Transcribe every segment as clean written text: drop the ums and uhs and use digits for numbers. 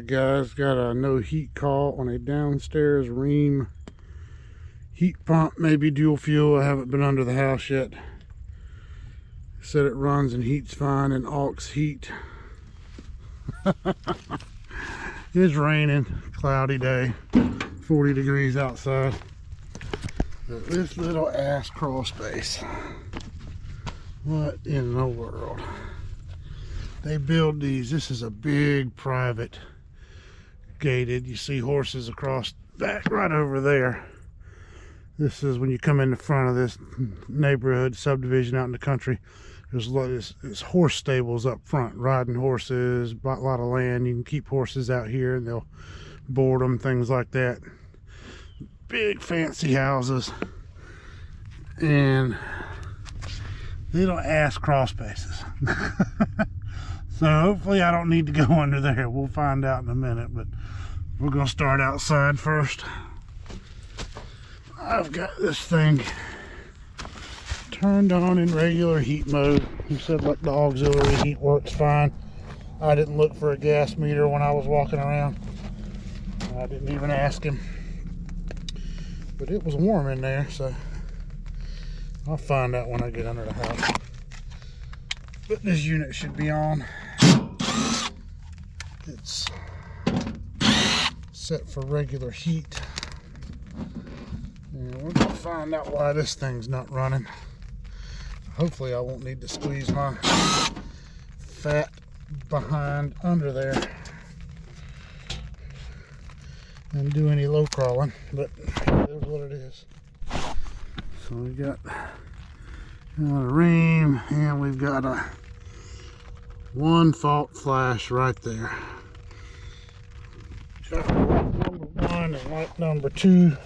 Alright guys, got a no heat call on a downstairs RHEEM heat pump, maybe dual fuel. I haven't been under the house yet. Said it runs and heats fine in aux heat. It's raining, cloudy day, 40 degrees outside. But this little ass crawl space, what in the world? They build these. This is a big private gated. You see horses across back right over there. This is when you come in the front of this neighborhood subdivision out in the country. There's horse stables up front, riding horses, a lot of land. You can keep horses out here and they'll board them, things like that. Big fancy houses, and little ass crawl spaces. So hopefully I don't need to go under there. We'll find out in a minute, but we're gonna start outside first. I've got this thing turned on in regular heat mode. He said like the auxiliary heat works fine. I didn't look for a gas meter when I was walking around. I didn't even ask him. But it was warm in there, so I'll find out when I get under the house. But this unit should be on. It's set for regular heat. And we're gonna find out why this thing's not running. Hopefully I won't need to squeeze my fat behind under there and do any low crawling, but it is what it is. So we got a RHEEM, and we've got a one fault flash right there. Got light number 1 and light number 2.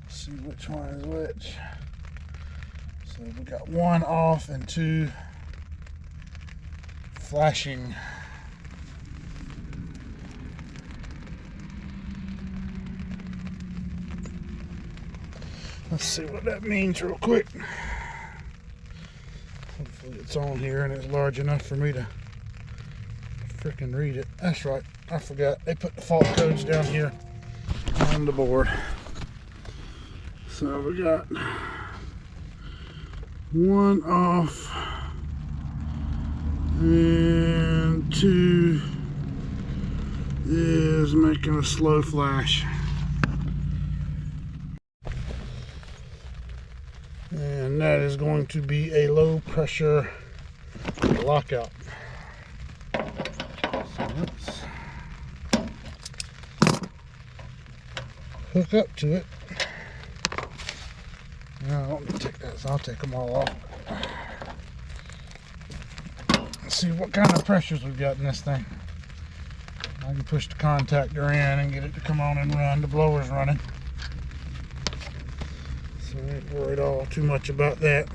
Let's see which one is which. So we got 1 off and 2 flashing. Let's see what that means real quick. Hopefully it's on here and it's large enough for me to freaking read it. That's right, I forgot. They put the fault codes down here on the board. So we got 1 off and 2 is making a slow flash. And that is going to be a low pressure lockout. So let's hook up to it. Now, let me take that, so I'll take them all off. Let's see what kind of pressures we've got in this thing. I can push the contactor in and get it to come on and run. The blower's running. So I ain't worried all too much about that.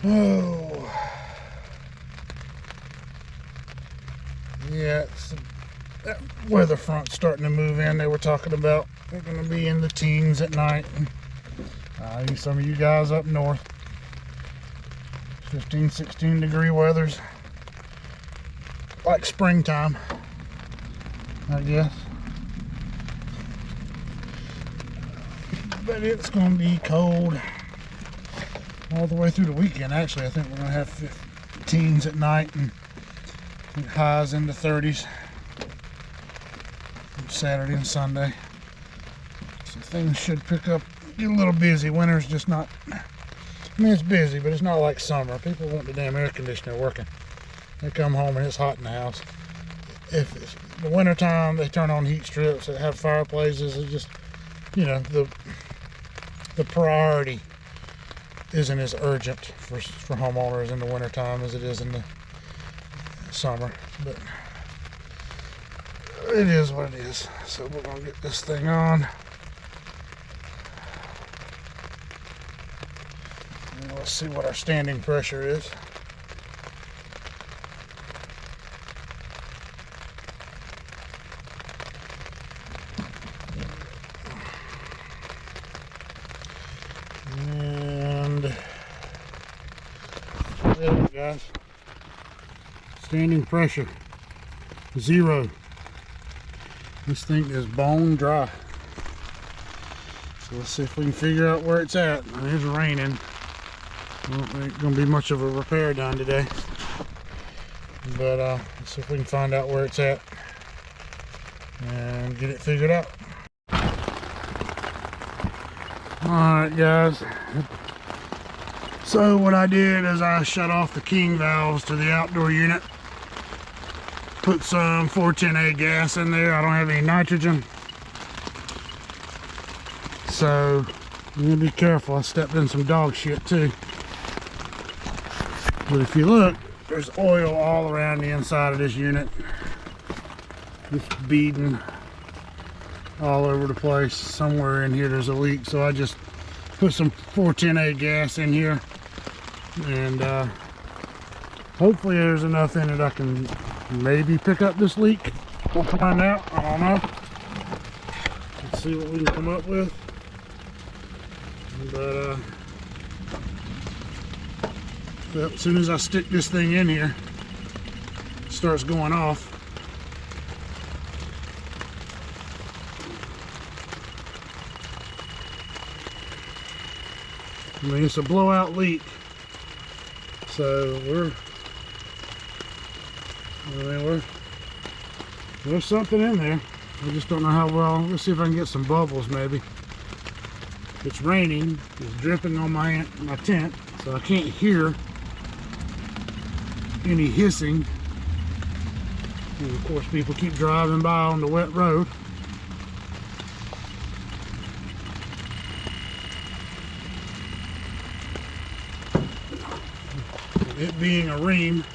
Oh, yeah, that weather front's starting to move in. They were talking about they're going to be in the teens at night. And, some of you guys up north, 15, 16 degree weathers. Like springtime, I guess. But it's going to be cold all the way through the weekend. Actually, I think we're going to have teens at night and highs in the 30s Saturday and Sunday. So things should pick up, get a little busy. Winter's just not, I mean, it's busy, but it's not like summer. People want the damn air conditioner working. They come home and it's hot in the house. If it's the winter time, they turn on heat strips that have fireplaces. It's just, you know, the priority isn't as urgent for homeowners in the winter time as it is in the summer. But it is what it is. So we're gonna get this thing on. And let's see what our standing pressure is. There, guys. Standing pressure 0. This thing is bone dry. So let's see if we can figure out where it's at. It's raining. Well, there ain't gonna be much of a repair done today. But let's see if we can find out where it's at and get it figured out. Alright guys. So what I did is I shut off the king valves to the outdoor unit. Put some 410A gas in there. I don't have any nitrogen. So I'm gonna be careful. I stepped in some dog shit too. But if you look, there's oil all around the inside of this unit. It's beading all over the place. Somewhere in here there's a leak. So I just put some 410A gas in here. And hopefully there's enough in it I can maybe pick up this leak. We'll find out. I don't know. Let's see what we can come up with. But as soon as I stick this thing in here, it starts going off. I mean, it's a blowout leak, so there's something in there. I just don't know how well. Let's see if I can get some bubbles maybe. It's raining, it's dripping on my tent, so I can't hear any hissing. And of course people keep driving by on the wet road. It being a RHEEM,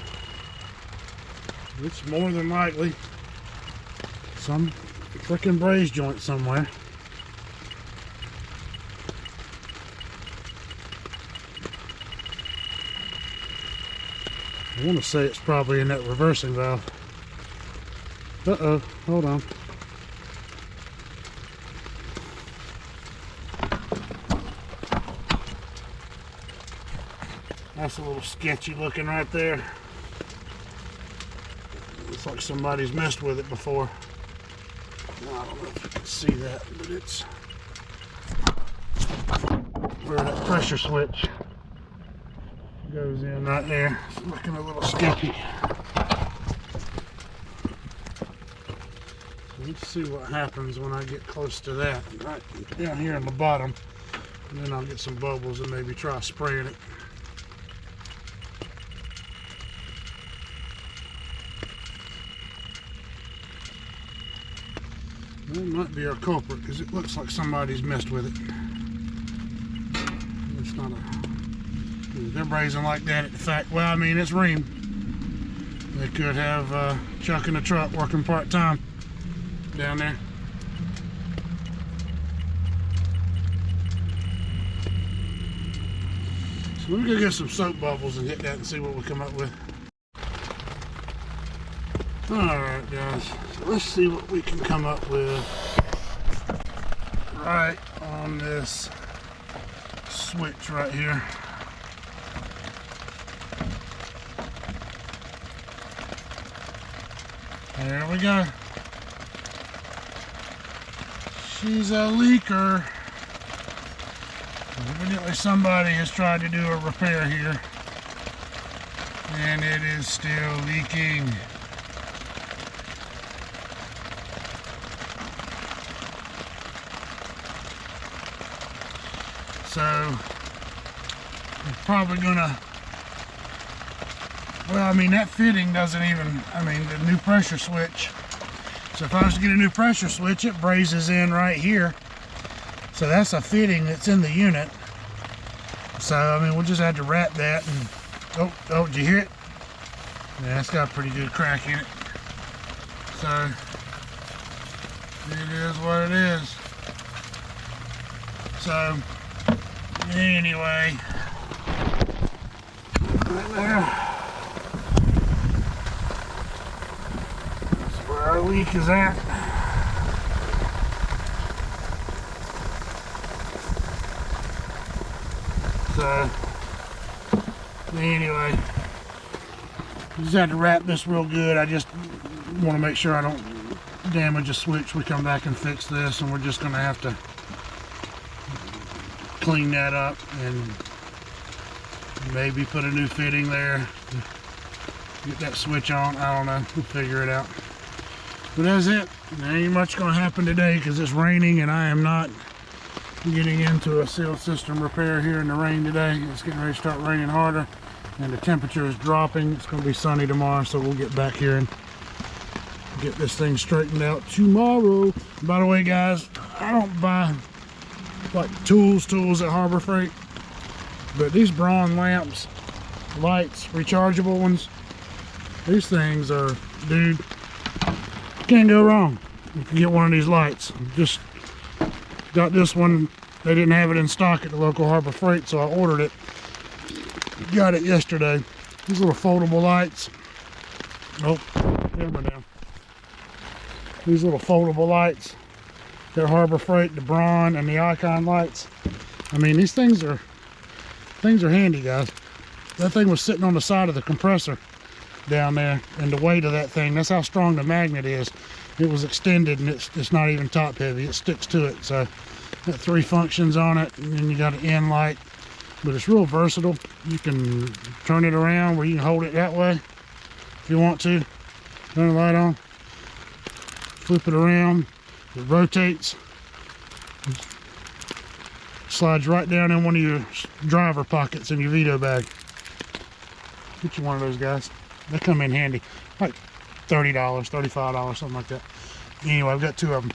it's more than likely some freaking braze joint somewhere. I want to say it's probably in that reversing valve. Uh-oh, hold on. That's a little sketchy looking right there. Looks like somebody's messed with it before. I don't know if you can see that, but it's where that pressure switch goes in right there. It's looking a little sketchy. So let's see what happens when I get close to that. Right down here on the bottom. And then I'll get some bubbles and maybe try spraying it. That might be our culprit because it looks like somebody's messed with it. It's not a... They're brazing like that at the fact. Well, I mean, it's RHEEM. They could have Chuck in the truck working part-time down there. So let me go get some soap bubbles and hit that and see what we come up with. Alright guys, so let's see what we can come up with right on this switch right here. There we go. She's a leaker. Evidently somebody has tried to do a repair here and it is still leaking. So I'm probably gonna, well, I mean, that fitting doesn't even, I mean, the new pressure switch. So if I was to get a new pressure switch, it brazes in right here. So that's a fitting that's in the unit. So, I mean, we'll just have to wrap that and, oh, did you hear it? Yeah, it's got a pretty good crack in it. So, it is what it is. So, anyway, right there, that's where our leak is at. So Anyway, just had to wrap this real good. I just want to make sure I don't damage a switch. We come back and fix this, and we're just going to have to clean that up and maybe put a new fitting there. Get that switch on. I don't know. We'll figure it out. But that's it. There ain't much going to happen today because it's raining, and I am not getting into a seal system repair here in the rain today. It's getting ready to start raining harder, and the temperature is dropping. It's going to be sunny tomorrow, so we'll get back here and get this thing straightened out tomorrow. By the way, guys, I don't buy like tools at Harbor Freight, but these Braun lamps, lights, rechargeable ones, these things are, dude, can't go wrong. You can get one of these lights. Just got this one. They didn't have it in stock at the local Harbor Freight, so I ordered it. Got it yesterday. These little foldable lights. Oh, camera down. These little foldable lights. They're Harbor Freight, the Braun, and the Icon lights. I mean, these things are handy, guys. That thing was sitting on the side of the compressor down there, and the weight of that thing, that's how strong the magnet is. It was extended, and it's not even top heavy. It sticks to it. So got 3 functions on it, and then you got an end light. But it's real versatile. You can turn it around where you can hold it that way if you want to. Turn the light on, flip it around, it rotates, slides right down in one of your driver pockets in your Vito bag. Get you one of those, guys. They come in handy, like $30, $35, something like that. Anyway, I've got 2 of them.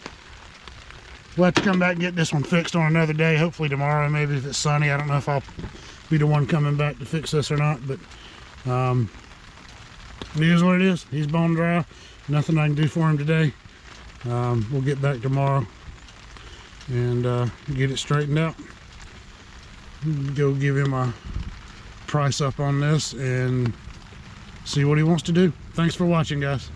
We'll have to come back and get this one fixed on another day, hopefully tomorrow, maybe if it's sunny. I don't know if I'll be the one coming back to fix this or not, but it is what it is. He's bone dry. Nothing I can do for him today. We'll get back tomorrow and get it straightened out. Go give him a price up on this and see what he wants to do. Thanks for watching, guys.